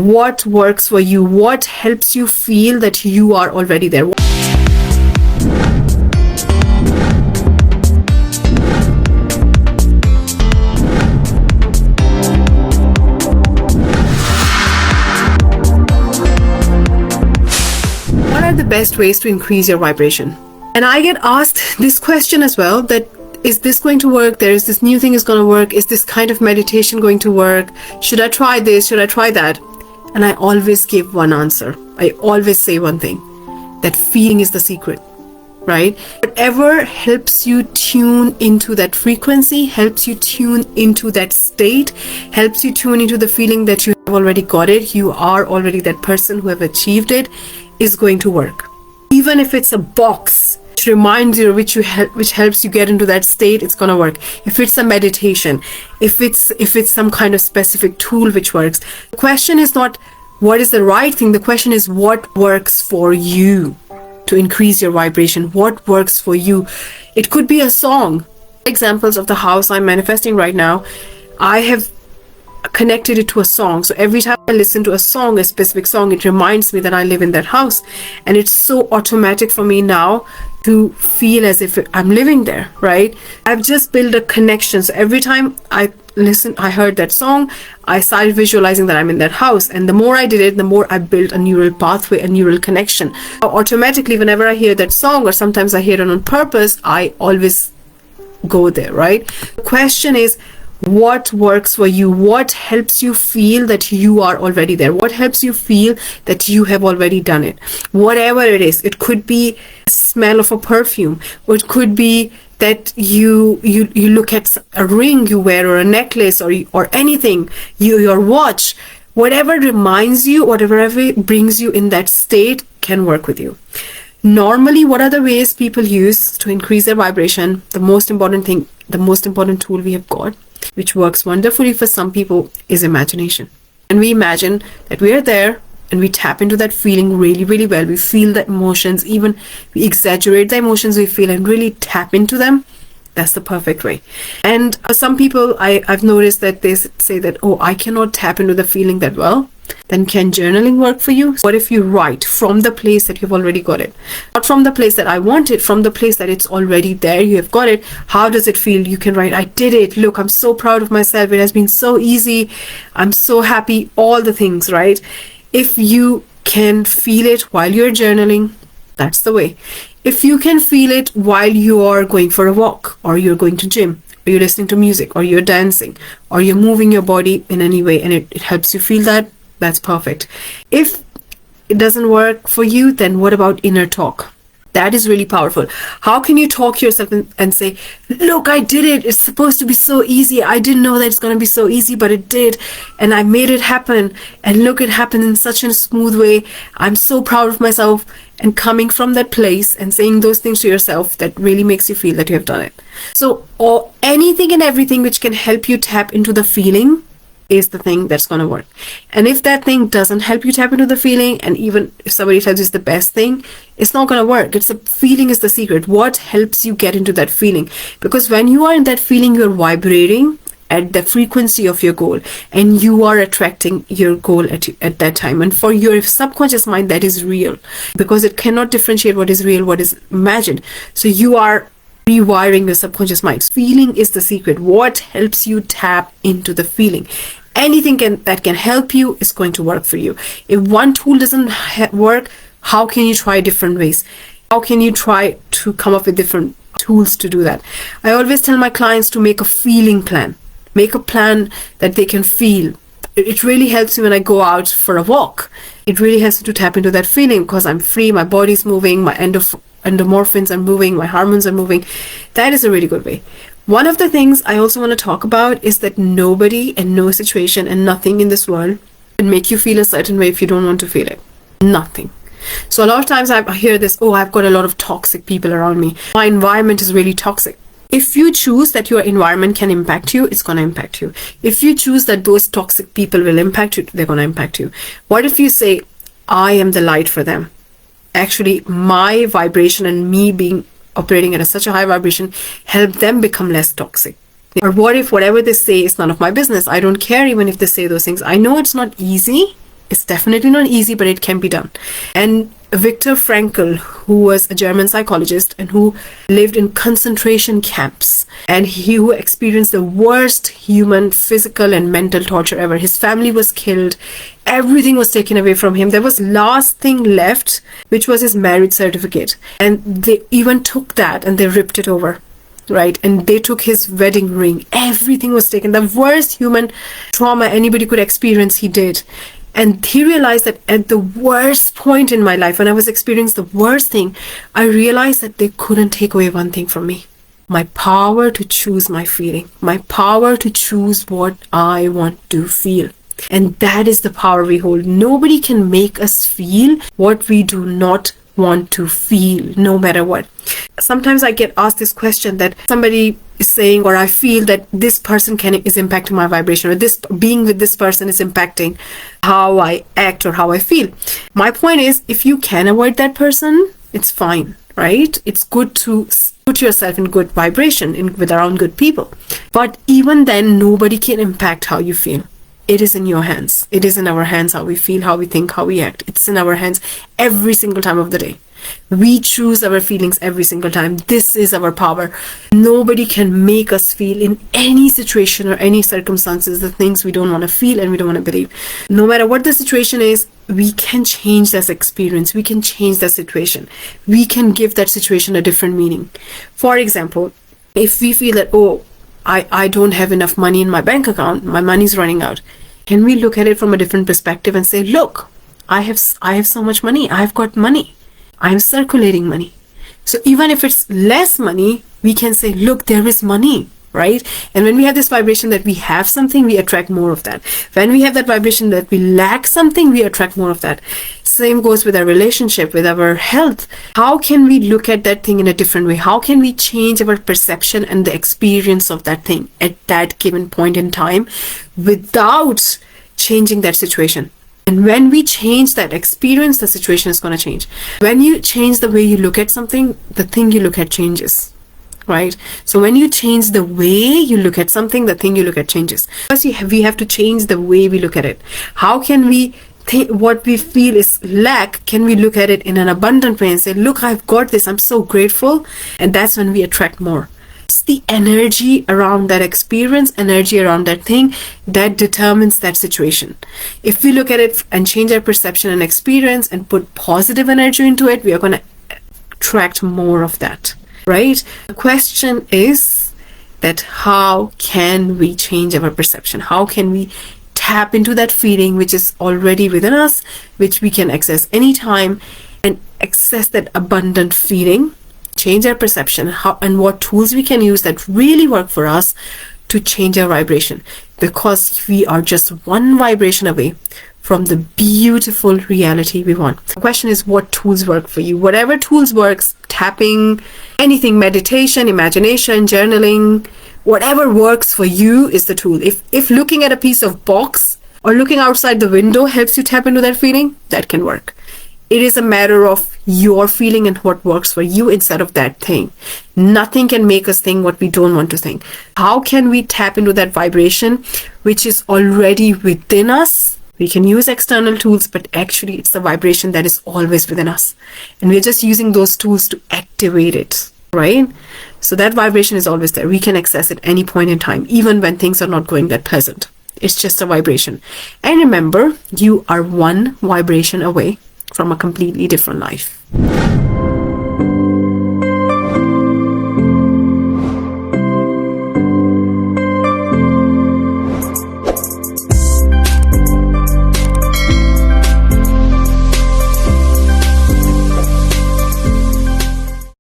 what works for you, what helps you feel that you are already there. What are the best ways to increase your vibration? And I get asked this question as well, that is this going to work? There is this new thing is going to work. Is this kind of meditation going to work? Should I try this? Should I try that? And I always give one answer. I always say one thing, that feeling is the secret, right? Whatever helps you tune into that frequency, helps you tune into that state, helps you tune into the feeling that you have already got it, you are already that person who have achieved it, is going to work. Even if it's a box which reminds you, which helps you get into that state, it's gonna work. If it's a meditation, if it's some kind of specific tool which works. The question is not what is the right thing. The question is what works for you to increase your vibration. What works for you? It could be a song. Examples of the house I'm manifesting right now, I have connected it to a song. So every time I listen to a song, a specific song, it reminds me that I live in that house, and it's so automatic for me now to feel as if I'm living there, right? I've just built a connection. So every time I heard that song, I started visualizing that I'm in that house, and the more I did it, the more I built a neural pathway, a neural connection. Automatically, whenever I hear that song, or sometimes I hear it on purpose, I always go there, right? The question is, what works for you? What helps you feel that you are already there? What helps you feel that you have already done it? Whatever it is, it could be the smell of a perfume, or it could be that you look at a ring you wear, or a necklace, or anything, your watch. Whatever reminds you, whatever brings you in that state can work with you. Normally, what are the ways people use to increase their vibration? The most important thing, the most important tool we have got, which works wonderfully for some people, is imagination. And we imagine that we are there, and we tap into that feeling really, really well. We feel the emotions, even we exaggerate the emotions we feel and really tap into them. That's the perfect way. And for some people, I've noticed that they say that, oh, I cannot tap into the feeling that well. Then can journaling work for you? What if you write from the place that you've already got it? Not from the place that I want it, from the place that it's already there, you have got it. How does it feel? You can write, I did it. Look, I'm so proud of myself. It has been so easy. I'm so happy. All the things, right? If you can feel it while you're journaling, that's the way. If you can feel it while you are going for a walk, or you're going to gym, or you're listening to music, or you're dancing, or you're moving your body in any way, and it helps you feel that, that's perfect. If it doesn't work for you, then what about inner talk? That is really powerful. How can you talk to yourself and say, look, I did it. It's supposed to be so easy. I didn't know that it's going to be so easy, but it did. And I made it happen. And look, it happened in such a smooth way. I'm so proud of myself. And coming from that place and saying those things to yourself, that really makes you feel that you have done it. So, or anything and everything which can help you tap into the feeling is the thing that's going to work. And if that thing doesn't help you tap into the feeling, and even if somebody tells you it's the best thing, it's not going to work. It's the feeling is the secret. What helps you get into that feeling? Because when you are in that feeling, you're vibrating at the frequency of your goal, and you are attracting your goal at that time. And for your subconscious mind, that is real, because it cannot differentiate what is real, what is imagined. So you are rewiring your subconscious mind. Feeling is the secret. What helps you tap into the feeling? Anything that can help you is going to work for you. If one tool doesn't work, how can you try different ways? How can you try to come up with different tools to do that? I always tell my clients to make a feeling plan. Make a plan that they can feel. It really helps me when I go out for a walk. It really helps me to tap into that feeling, because I'm free, my body's moving, my endorphins are moving, my hormones are moving. That is a really good way. One of the things I also want to talk about is that nobody and no situation and nothing in this world can make you feel a certain way if you don't want to feel it. Nothing. So a lot of times I hear this, oh, I've got a lot of toxic people around me. My environment is really toxic. If you choose that your environment can impact you, it's going to impact you. If you choose that those toxic people will impact you, they're going to impact you. What if you say, I am the light for them? Actually, my vibration and me being operating at such a high vibration help them become less toxic. Or what if whatever they say is none of my business? I don't care even if they say those things. I know it's not easy, It's definitely not easy, but it can be done. And Viktor Frankl, who was a German psychologist and who lived in concentration camps, and he who experienced the worst human physical and mental torture ever. His family was killed. Everything was taken away from him. There was last thing left, which was his marriage certificate. And they even took that and they ripped it over. Right? And they took his wedding ring. Everything was taken. The worst human trauma anybody could experience, he did. And he realized that at the worst point in my life, when I was experiencing the worst thing, I realized that they couldn't take away one thing from me. My power to choose my feeling. My power to choose what I want to feel. And that is the power we hold. Nobody can make us feel what we do not want to feel, no matter what. Sometimes I get asked this question that somebody is saying, or I feel that this person is impacting my vibration, or this being with this person is impacting how I act or how I feel. My point is, if you can avoid that person, it's fine, right? It's good to put yourself in good vibration with around good people. But even then, nobody can impact how you feel. It is in your hands. It is in our hands how we feel, how we think, how we act. It's in our hands every single time of the day. We choose our feelings every single time. This is our power. Nobody can make us feel in any situation or any circumstances the things we don't want to feel and we don't want to believe. No matter what the situation is, we can change that experience. We can change that situation. We can give that situation a different meaning. For example, if we feel that, oh, I don't have enough money in my bank account, my money's running out. Can we look at it from a different perspective and say, look, I have so much money. I've got money. I'm circulating money. So even if it's less money, we can say, look, there is money, right? And when we have this vibration that we have something, we attract more of that. When we have that vibration that we lack something, we attract more of that. Same goes with our relationship, with our health. How can we look at that thing in a different way? How can we change our perception and the experience of that thing at that given point in time without changing that situation? And when we change that experience, the situation is going to change. When you change the way you look at something, the thing you look at changes, right? So when you change the way you look at something, the thing you look at changes. First, we have to change the way we look at it. How can we what we feel is lack, can we look at it in an abundant way and say, look, I've got this, I'm so grateful. And that's when we attract more. It's the energy around that experience, energy around that thing that determines that situation. If we look at it and change our perception and experience and put positive energy into it, we are going to attract more of that, right? The question is that how can we change our perception? How can we tap into that feeling which is already within us, which we can access anytime, and access that abundant feeling, change our perception, and what tools we can use that really work for us to change our vibration, because we are just one vibration away from the beautiful reality we want. The question is, what tools work for you? Whatever tools works, tapping, anything, meditation, imagination, journaling, whatever works for you is the tool. If looking at a piece of box or looking outside the window helps you tap into that feeling, that can work. It is a matter of your feeling and what works for you instead of that thing. Nothing can make us think what we don't want to think. How can we tap into that vibration which is already within us? We can use external tools, but actually it's the vibration that is always within us. And we're just using those tools to activate it, right? So that vibration is always there. We can access it any point in time, even when things are not going that pleasant. It's just a vibration. And remember, you are one vibration away from a completely different life.